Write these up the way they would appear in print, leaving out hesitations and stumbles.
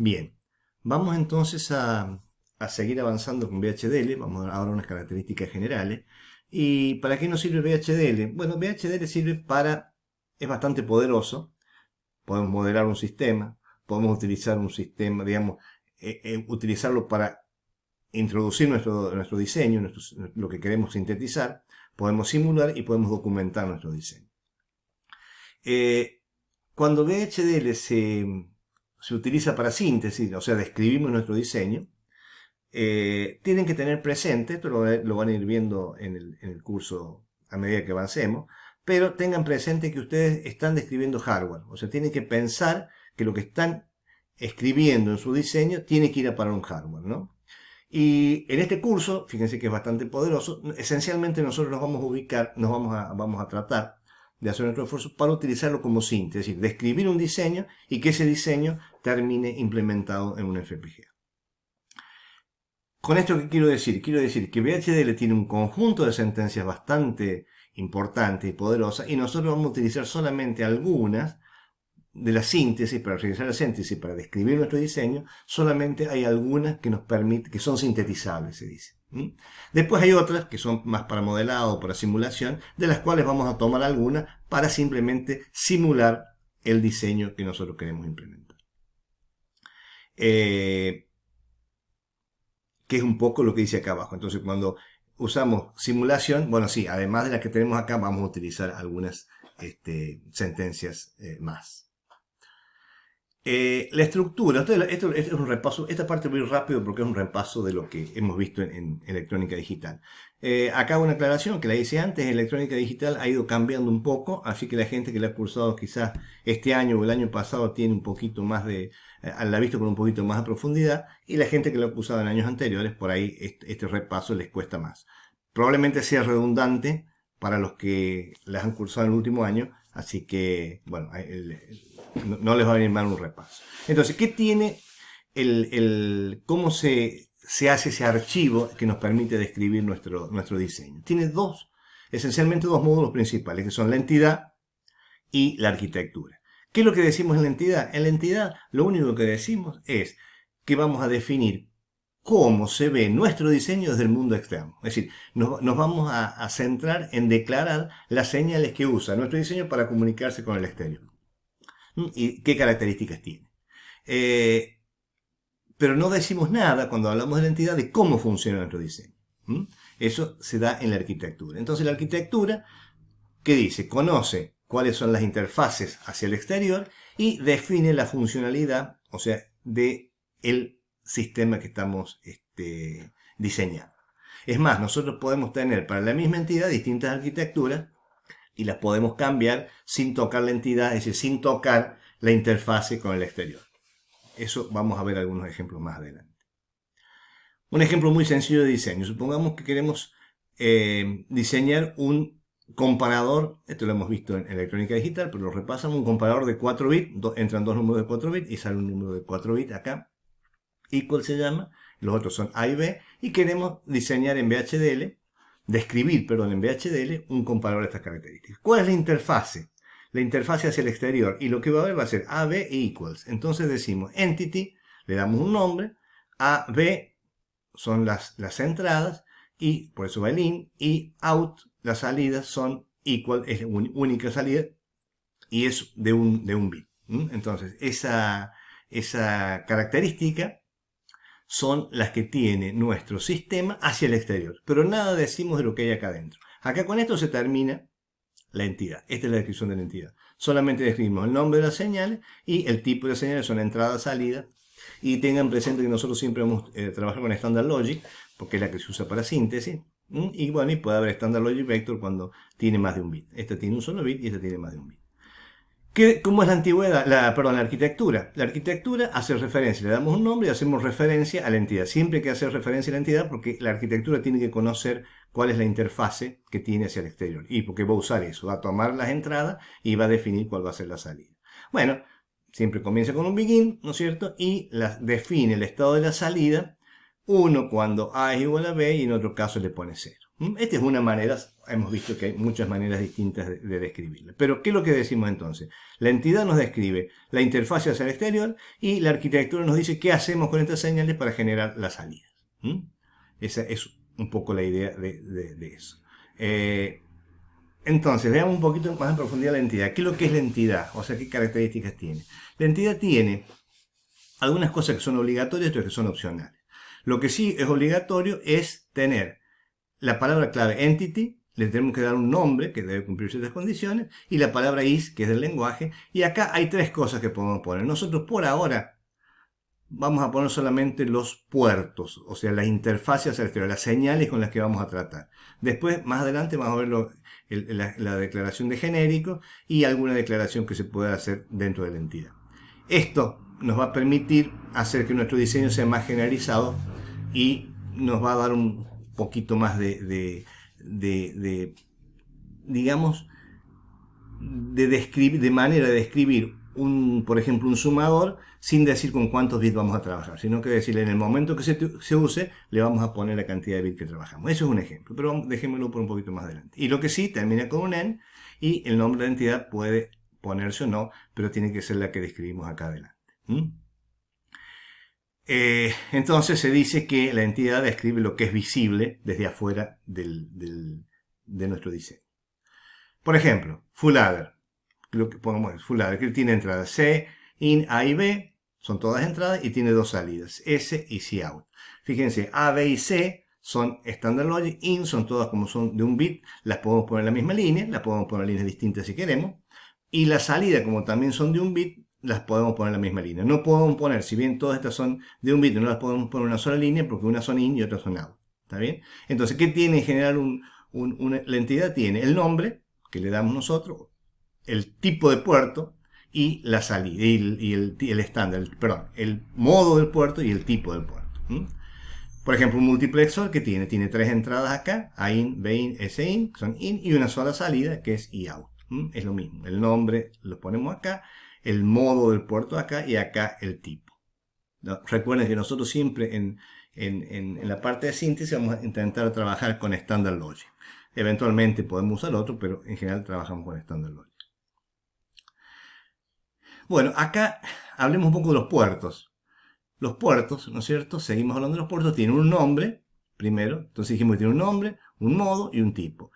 Bien, vamos entonces a seguir avanzando con VHDL. Vamos ahora a unas características generales. ¿Y para qué nos sirve VHDL? Bueno, VHDL sirve para, es bastante poderoso. Podemos modelar un sistema, podemos utilizar un sistema, digamos, utilizarlo para introducir nuestro diseño, lo que queremos sintetizar. Podemos simular y podemos documentar nuestro diseño. Cuando VHDL se utiliza para síntesis, o sea, describimos nuestro diseño, tienen que tener presente, esto lo van a ir viendo en el curso a medida que avancemos, pero tengan presente que ustedes están describiendo hardware, o sea, tienen que pensar que lo que están escribiendo en su diseño tiene que ir a parar un hardware, ¿no? Y en este curso, fíjense que es bastante poderoso, esencialmente nosotros nos vamos a ubicar, vamos a tratar de hacer nuestro esfuerzo para utilizarlo como síntesis, es decir, describir un diseño y que ese diseño termine implementado en un FPGA. ¿Con esto qué quiero decir? Quiero decir que VHDL tiene un conjunto de sentencias bastante importante y poderosa y nosotros vamos a utilizar solamente algunas de la síntesis. Para realizar la síntesis, para describir nuestro diseño, solamente hay algunas que nos permiten, que son sintetizables, se dice. Después hay otras que son más para modelado, para simulación, de las cuales vamos a tomar algunas para simplemente simular el diseño que nosotros queremos implementar. Que es un poco lo que dice acá abajo. Entonces, cuando usamos simulación, bueno, sí, además de las que tenemos acá, vamos a utilizar algunas sentencias más. La estructura, esto es un repaso, esta parte voy rápido porque es un repaso de lo que hemos visto en electrónica digital. Acá una aclaración que la hice antes: electrónica digital ha ido cambiando un poco, así que la gente que la ha cursado quizás este año o el año pasado tiene un poquito más la ha visto con un poquito más de profundidad, y la gente que la ha cursado en años anteriores, por ahí este repaso les cuesta más. Probablemente sea redundante para los que las han cursado en el último año, así que, bueno, no les va a venir mal un repaso. Entonces, ¿qué tiene cómo se hace ese archivo que nos permite describir nuestro diseño? Tiene esencialmente dos módulos principales, que son la entidad y la arquitectura. ¿Qué es lo que decimos en la entidad? En la entidad lo único que decimos es que vamos a definir cómo se ve nuestro diseño desde el mundo externo. Es decir, nos vamos a centrar en declarar las señales que usa nuestro diseño para comunicarse con el exterior. ¿Y qué características tiene? Pero no decimos nada cuando hablamos de la entidad de cómo funciona nuestro diseño. Eso se da en la arquitectura. Entonces la arquitectura, ¿qué dice? Conoce cuáles son las interfaces hacia el exterior y define la funcionalidad, o sea, del sistema que estamos diseñando. Es más, nosotros podemos tener para la misma entidad distintas arquitecturas y las podemos cambiar sin tocar la entidad, es decir, sin tocar la interfase con el exterior. Eso vamos a ver algunos ejemplos más adelante. Un ejemplo muy sencillo de diseño. Supongamos que queremos diseñar un comparador. Esto lo hemos visto en electrónica digital, pero lo repasamos. Un comparador de 4 bits. Entran dos números de 4 bits y sale un número de 4 bits acá. Equal se llama. Los otros son A y B. Y queremos diseñar en VHDL, describir en VHDL un comparador de estas características. ¿Cuál es la interfase? La interfase hacia el exterior. Y lo que va a haber va a ser AB e equals. Entonces decimos entity, le damos un nombre. AB son las entradas, y por eso va el in, y out, las salidas son equal, es la única salida, y es de un bit. Entonces, esa característica son las que tiene nuestro sistema hacia el exterior, pero nada decimos de lo que hay acá adentro. Acá con esto se termina la entidad. Esta es la descripción de la entidad. Solamente describimos el nombre de las señales y el tipo de señales son entrada, salida. Y tengan presente que nosotros siempre vamos a trabajar con Standard Logic, porque es la que se usa para síntesis. Y bueno, y puede haber Standard Logic Vector cuando tiene más de un bit. Esta tiene un solo bit y esta tiene más de un bit. ¿Cómo es la antigüedad? La arquitectura. La arquitectura hace referencia, le damos un nombre y hacemos referencia a la entidad. Siempre hay que hacer referencia a la entidad porque la arquitectura tiene que conocer cuál es la interfase que tiene hacia el exterior. Y porque va a usar eso, va a tomar las entradas y va a definir cuál va a ser la salida. Bueno, siempre comienza con un begin, ¿no es cierto? Y define el estado de la salida, uno cuando A es igual a B y en otro caso le pone 0. Esta es una manera, hemos visto que hay muchas maneras distintas de describirla. Pero, ¿qué es lo que decimos entonces? La entidad nos describe la interfaz hacia el exterior y la arquitectura nos dice qué hacemos con estas señales para generar las salidas. Esa es un poco la idea de eso. Entonces, veamos un poquito más en profundidad la entidad. ¿Qué es lo que es la entidad? O sea, ¿qué características tiene? La entidad tiene algunas cosas que son obligatorias y otras que son opcionales. Lo que sí es obligatorio es tener la palabra clave entity, le tenemos que dar un nombre que debe cumplir ciertas condiciones, y la palabra is, que es del lenguaje, y acá hay tres cosas que podemos poner. Nosotros por ahora vamos a poner solamente los puertos, o sea, las interfaces al exterior, las señales con las que vamos a tratar. Después, más adelante, vamos a ver la declaración de genérico y alguna declaración que se pueda hacer dentro de la entidad. Esto nos va a permitir hacer que nuestro diseño sea más generalizado y nos va a dar un poquito más digamos, de manera de describir por ejemplo, un sumador sin decir con cuántos bits vamos a trabajar, sino que decirle en el momento que se use, le vamos a poner la cantidad de bits que trabajamos. Eso es un ejemplo, pero dejémoslo por un poquito más adelante. Y lo que sí, termina con un en, y el nombre de la entidad puede ponerse o no, pero tiene que ser la que describimos acá adelante. Entonces se dice que la entidad describe lo que es visible desde afuera de nuestro diseño. Por ejemplo, full adder. Lo que pongamos full adder, que tiene entradas C, in, A y B, son todas entradas y tiene dos salidas, S y Cout. Fíjense, A, B y C son standard logic, in son todas como son de un bit, las podemos poner en la misma línea, las podemos poner en líneas distintas si queremos, y la salida como también son de un bit, las podemos poner en la misma línea. No podemos poner, si bien todas estas son de un bit, no las podemos poner en una sola línea porque unas son in y otras son out. ¿Está bien? Entonces, ¿qué tiene en general la entidad? Tiene el nombre que le damos nosotros, el tipo de puerto y la salida, y el estándar, perdón, el modo del puerto y el tipo del puerto. Por ejemplo, un multiplexor que tiene tres entradas acá, A in, B in, S in, que son in, y una sola salida que es I out. Es lo mismo, el nombre lo ponemos acá, el modo del puerto acá y acá el tipo. ¿No? Recuerden que nosotros siempre en la parte de síntesis vamos a intentar trabajar con Standard Logic. Eventualmente podemos usar otro, pero en general trabajamos con Standard Logic. Bueno, acá hablemos un poco de los puertos. Los puertos, ¿no es cierto? Seguimos hablando de los puertos, tienen un nombre, primero. Entonces dijimos que tiene un nombre, un modo y un tipo.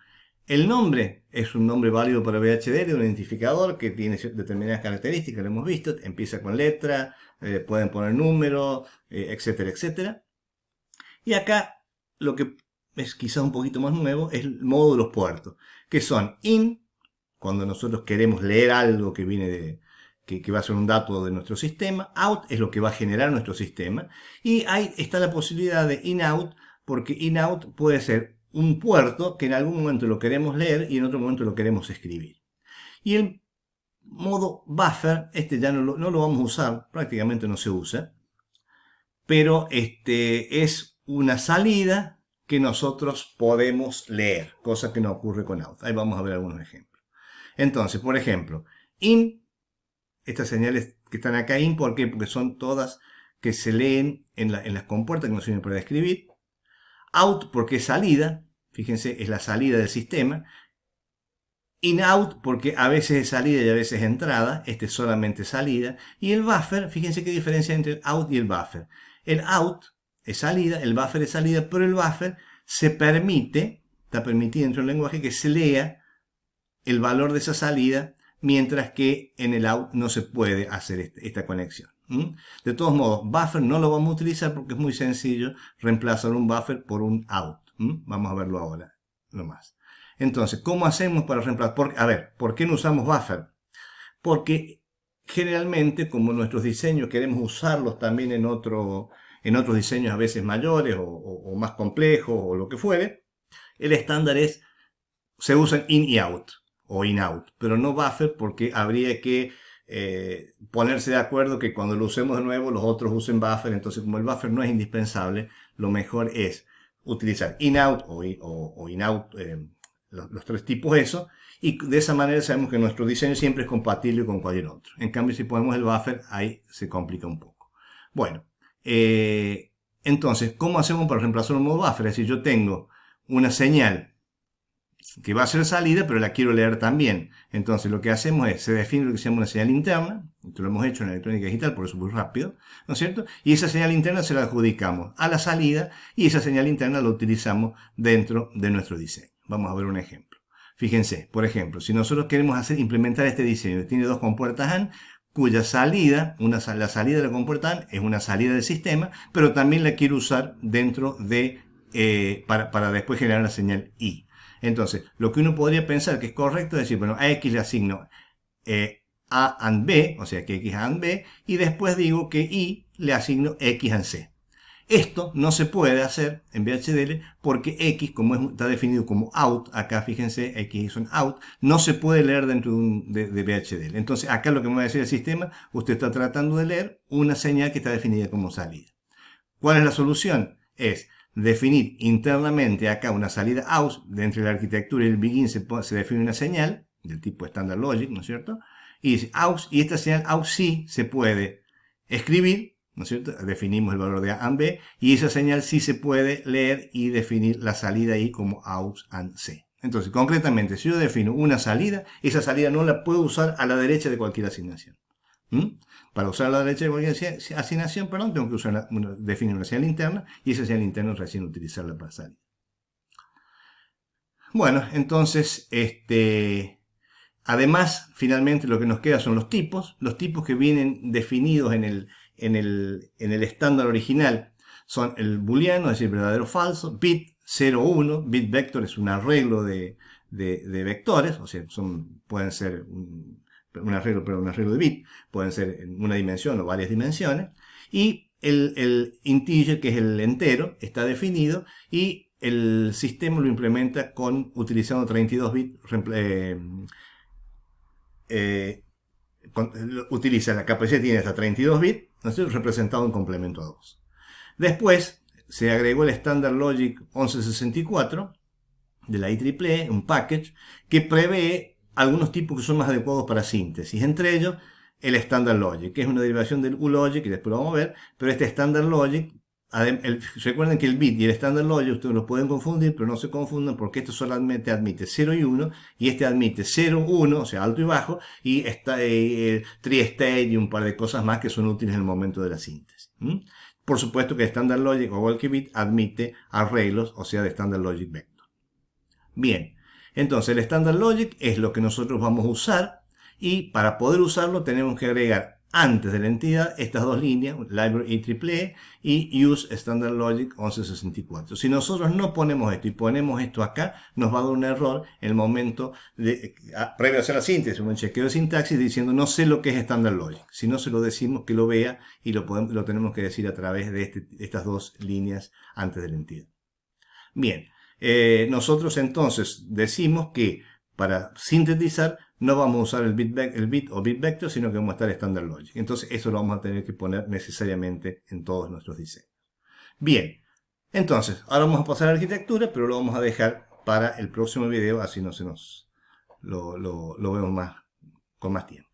El nombre es un nombre válido para VHDL, un identificador que tiene determinadas características, lo hemos visto, empieza con letra, pueden poner número, etcétera, etcétera. Y acá lo que es quizás un poquito más nuevo es el modo de los puertos, que son in, cuando nosotros queremos leer algo que viene que va a ser un dato de nuestro sistema, out es lo que va a generar nuestro sistema, y ahí está la posibilidad de in-out, porque in-out puede ser un puerto que en algún momento lo queremos leer y en otro momento lo queremos escribir. Y el modo buffer, ya no lo vamos a usar, prácticamente no se usa, pero es una salida que nosotros podemos leer, cosa que no ocurre con out. Ahí vamos a ver algunos ejemplos. Entonces, por ejemplo, in, estas señales que están acá in, ¿por qué? Porque son todas que se leen en las compuertas que nos sirven para escribir. Out porque es salida, fíjense, es la salida del sistema. In-out porque a veces es salida y a veces es entrada, es solamente salida. Y el buffer, fíjense qué diferencia entre el out y el buffer. El out es salida, el buffer es salida, pero el buffer está permitido dentro del lenguaje que se lea el valor de esa salida, mientras que en el out no se puede hacer esta conexión. De todos modos, buffer no lo vamos a utilizar porque es muy sencillo reemplazar un buffer por un out. Vamos a verlo ahora nomás. Entonces, ¿cómo hacemos para reemplazar? ¿Por qué no usamos buffer? Porque generalmente, como nuestros diseños queremos usarlos también en otros diseños a veces mayores o más complejos o lo que fuere, el estándar se usan in y out o in-out, pero no buffer porque habría que ponerse de acuerdo que cuando lo usemos de nuevo los otros usen buffer. Entonces, como el buffer no es indispensable, lo mejor es utilizar in-out o in-out, los tres tipos eso, y de esa manera sabemos que nuestro diseño siempre es compatible con cualquier otro. En cambio, si ponemos el buffer, ahí se complica un poco. Bueno, entonces, ¿cómo hacemos para reemplazar un modo buffer? Es decir, yo tengo una señal que va a ser salida, pero la quiero leer también. Entonces lo que hacemos es, se define lo que se llama una señal interna, esto lo hemos hecho en la electrónica digital, por eso muy rápido, ¿no es cierto? Y esa señal interna se la adjudicamos a la salida y esa señal interna la utilizamos dentro de nuestro diseño. Vamos a ver un ejemplo. Fíjense, por ejemplo, si nosotros queremos implementar este diseño que tiene dos compuertas AND, cuya salida, la salida de la compuerta AND es una salida del sistema, pero también la quiero usar dentro de, para después generar la señal I. Entonces, lo que uno podría pensar que es correcto es decir, bueno, a X le asigno A and B, o sea que X and B, y después digo que Y le asigno X and C. Esto no se puede hacer en VHDL porque X, como está definido como out, acá fíjense, X es un out, no se puede leer dentro de VHDL. Entonces, acá lo que me va a decir el sistema, usted está tratando de leer una señal que está definida como salida. ¿Cuál es la solución? Es definir internamente acá una salida out, dentro de la arquitectura y el begin se define una señal del tipo standard logic, ¿no es cierto? Y dice out, y esta señal out sí se puede escribir, ¿no es cierto? Definimos el valor de A and B, y esa señal sí se puede leer y definir la salida ahí como out and C. Entonces, concretamente, si yo defino una salida, esa salida no la puedo usar a la derecha de cualquier asignación. Para usar a la derecha de cualquier asignación, tengo que definir una señal interna y esa señal interna recién utilizarla para salir. Bueno, entonces, además, finalmente lo que nos queda son los tipos que vienen definidos en el estándar original son el booleano, es decir, verdadero o falso, bit 0 o 1, bit vector es un arreglo de vectores, o sea, pueden ser un arreglo de bit, pueden ser en una dimensión o varias dimensiones, y el integer, que es el entero, está definido, y el sistema lo implementa utilizando 32 bits, utiliza la capacidad, tiene hasta 32 bits, ¿no es cierto?, representado en complemento a 2. Después se agregó el Standard Logic 1164 de la IEEE, un package que prevé algunos tipos que son más adecuados para síntesis, entre ellos el Standard Logic, que es una derivación del ULogic, que después lo vamos a ver, pero este Standard Logic, recuerden que el bit y el Standard Logic ustedes los pueden confundir, pero no se confundan porque esto solamente admite 0 y 1, y este admite 0, 1, o sea, alto y bajo, y tri-state y un par de cosas más que son útiles en el momento de la síntesis. Por supuesto que el Standard Logic o igual que bit admite arreglos, o sea, de Standard Logic Vector. Bien, entonces el Standard Logic es lo que nosotros vamos a usar y para poder usarlo tenemos que agregar antes de la entidad estas dos líneas, Library IEEE y Use Standard Logic 1164. Si nosotros no ponemos esto y ponemos esto acá, nos va a dar un error en el momento previo a hacer la síntesis, un chequeo de sintaxis diciendo no sé lo que es Standard Logic. Si no se lo decimos que lo vea y lo tenemos que decir a través de estas dos líneas antes de la entidad. Bien. Nosotros entonces decimos que para sintetizar no vamos a usar el bit o bit vector, sino que vamos a estar Standard Logic. Entonces eso lo vamos a tener que poner necesariamente en todos nuestros diseños. Bien, entonces ahora vamos a pasar a la arquitectura, pero lo vamos a dejar para el próximo video, así no se nos lo vemos con más tiempo.